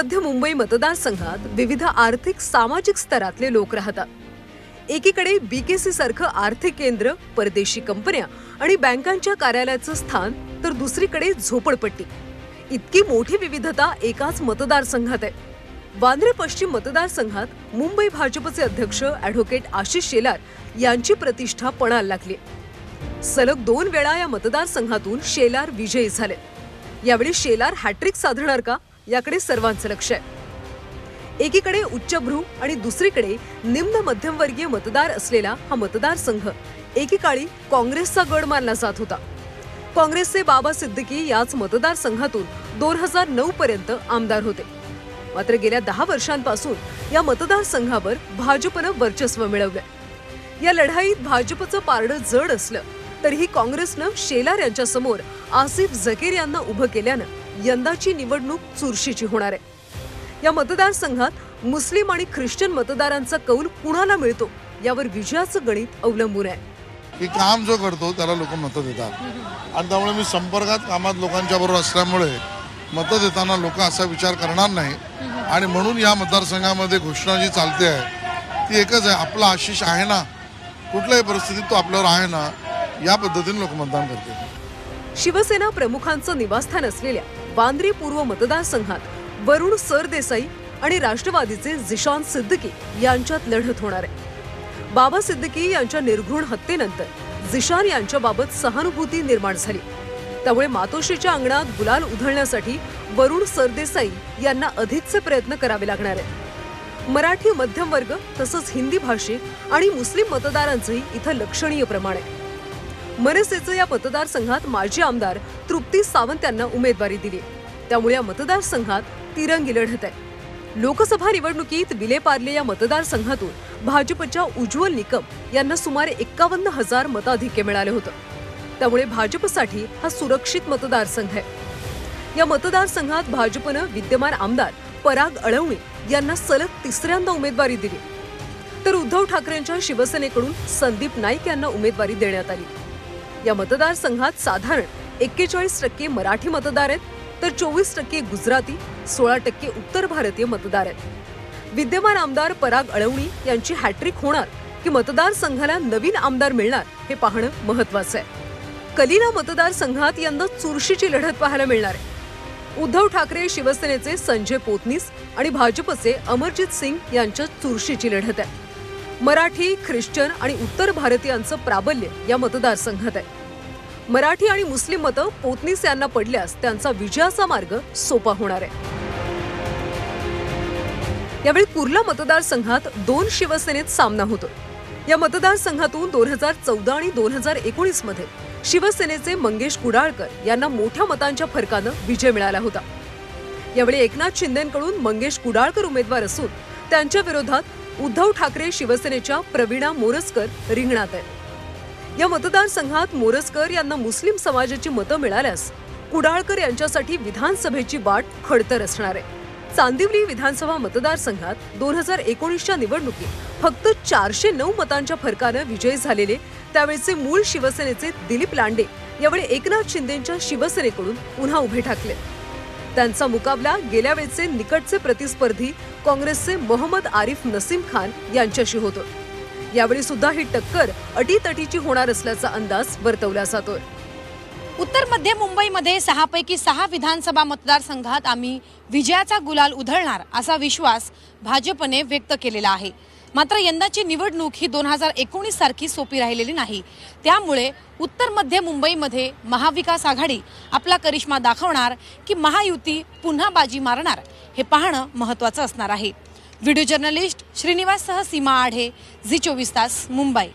मध्य मुंबई मतदारसंघात विविध आर्थिक सामाजिक स्तरातले लोक राहतात. एकीकडे बीकेसी सारखं आर्थिक केंद्र, परदेशी कंपन्या आणि बँकांच्या कार्यालयाचं स्थान, तर दुसरीकडे झोपडपट्टी. इतकी मोठी विविधता एकाच मतदारसंघात आहे. वांद्रे पश्चिम मतदारसंघात मुंबई भाजपचे अध्यक्ष ॲडव्होकेट आशिष शेलार यांची प्रतिष्ठा पणाला लागली. सलग 2 वेळा या मतदारसंघातून शेलार विजयी झाले. यावेळी शेलार हॅट्रिक साधणार का, याकडे सर्वांचं लक्ष आहे. एकीकडे उच्चभ्रू आणि दुसरीकडे निम्न मध्यमवर्गीय मतदार असलेला हा मतदारसंघ एकेकाळी काँग्रेसचा गड मानला जात होता. काँग्रेसचे बाबा सिद्दीकी याच मतदारसंघातून 2009 पर्यंत आमदार होते. मात्र गेल्या 10 वर्षांपासून या मतदारसंघावर भाजपनं वर्चस्व मिळवलं. या लढाईत भाजपचं पारडं जड असलं तरीही काँग्रेसनं शेलार यांच्या समोर आसिफ झकीर यांना उभं केल्यानं यंदाची निवडणूक चुरशीची होणार आहे. या मतदारसंघात मुस्लिम आणि ख्रिश्चन मतदारांचा कौल कुणाला मिळतो यावर विजयाचं गणित अवलंबून आहे. की काम जो करतो त्याला लोक मतं देतात आणि त्यामुळे मी संपर्कात कामात लोकांच्या बरोबर असल्यामुळे मतं देताना लोक असा विचार करणार नाही. आणि म्हणून या मतदारसंघामध्ये घोषणा जी चालते आहे ती एकच आहे, आपला आशिष आहे ना, कुठल्याही परिस्थितीत तो आपल्यावर आहे ना, या पद्धतीने लोक मतदान करतील. शिवसेना प्रमुखांचं निवासस्थान असलेल्या वांद्रे पूर्व मतदारसंघात वरुण सरदेसाई आणि राष्ट्रवादीचे झिशान सिद्दीकी यांच्यात लढत होणार आहे. बाबा सिद्दीकी यांच्या निर्घृण हत्येनंतर झिशान यांच्याबाबत सहानुभूती निर्माण झाली. त्यामुळे मातोश्रीच्या अंगणात गुलाल उधळण्यासाठी वरुण सरदेसाई यांना अधिकचे प्रयत्न करावे लागणार आहेत. मराठी मध्यम वर्ग तसंच हिंदी भाषिक आणि मुस्लिम मतदारांचंही इथं लक्षणीय प्रमाण आहे. मनसेचं या मतदारसंघात माजी आमदार तृप्ती सावंत यांना उमेदवारी दिली. त्यामुळे या मतदारसंघात तिरंगी लढत आहे. लोकसभा निवडणुकीत विलेपार्ले या मतदारसंघातून भाजपच्या उज्ज्वल निकम यांना सुमारे 51,000 मताधिक्य मिळाले होतं. त्यामुळे भाजपसाठी हा सुरक्षित मतदारसंघ आहे. या मतदारसंघात भाजपनं विद्यमान आमदार पराग अळवणी यांना सलग 3ऱ्यांदा उमेदवारी दिली. तर उद्धव ठाकरेंच्या शिवसेनेकडून संदीप नाईक यांना उमेदवारी देण्यात आली. या मतदारसंघात साधारण 41% मराठी मतदार आहेत, तर 24% गुजराती, 16% उत्तर भारतीय मतदार आहेत. विद्यमान आमदार पराग अळवणी यांची हॅट्रिक होणार की मतदारसंघाला नवीन आमदार मिळणार हे पाहणं महत्वाचं आहे. कलिना मतदारसंघात यंदा चुरशीची लढत पाहायला मिळणार आहे. उद्धव ठाकरे शिवसेनेचे संजय पोतनीस आणि भाजपचे अमरजित सिंग यांच्यात चुरशीची लढत आहे. मराठी, ख्रिश्चन आणि उत्तर भारतीयांचं प्राबल्य या मतदारसंघात आहे. मराठी आणि मुस्लिम मतं पोतनीस यांना पडल्यास त्यांचा विजयाचा मार्ग सोपा होणार आहे. यावेळी कुर्ला मतदारसंघात 2 शिवसेनेत सामना होतो. या मतदारसंघातून 2014 आणि 2019 मध्ये शिवसेनेचे मंगेश कुडाळकर यांना मोठ्या मतांच्या फरकानं विजय मिळाला होता. यावेळी एकनाथ शिंदेंकडून मंगेश कुडाळकर उमेदवार असून त्यांच्या विरोधात उद्धव ठाकरे शिवसेनेच्या प्रवीणा मोरजकर रिंगणात आहेत. या मतदारसंघात मोरजकर यांना मुस्लिम समाजाची मतं मिळाल्यास कुडाळकर यांच्यासाठी विधानसभेची वाट खडतर असणार आहे. चांदिवली विधानसभा मतदारसंघात 2019च्या निवडणुकीत फक्त 409 मतांच्या फरकानं विजयी झालेले त्यावेळचे मूळ शिवसेनेचे दिलीप लांडे यावेळी एकनाथ शिंदेंच्या शिवसेनेकडून पुन्हा उभे ठाकले. त्यांचा मुकाबला गेल्या वेळचे निकटचे प्रतिस्पर्धी काँग्रेसचे मोहम्मद आरिफ नसीम खान यांच्याशी होतो. यावेळी सुद्धा ही टक्कर अटीतटीची होणार असल्याचा अंदाज वर्तवला जातोय. उत्तर मध्य मुंबईमध्ये 6 पैकी 6 विधानसभा मतदारसंघात आम्ही विजयाचा गुलाल उधळणार असा विश्वास भाजपने व्यक्त केलेला आहे. मात्र यंदाची निवडणूक ही 2019 सारखी सोपी राहिलेली नाही. त्यामुळे उत्तर मध्य मुंबईमध्ये महाविकास आघाडी आपला करिश्मा दाखवणार की महायुती पुन्हा बाजी मारणार हे पाहणं महत्त्वाचं असणार आहे. व्हिडिओ जर्नलिस्ट श्रीनिवाससह सीमा आढे, झी 24 तास, मुंबई.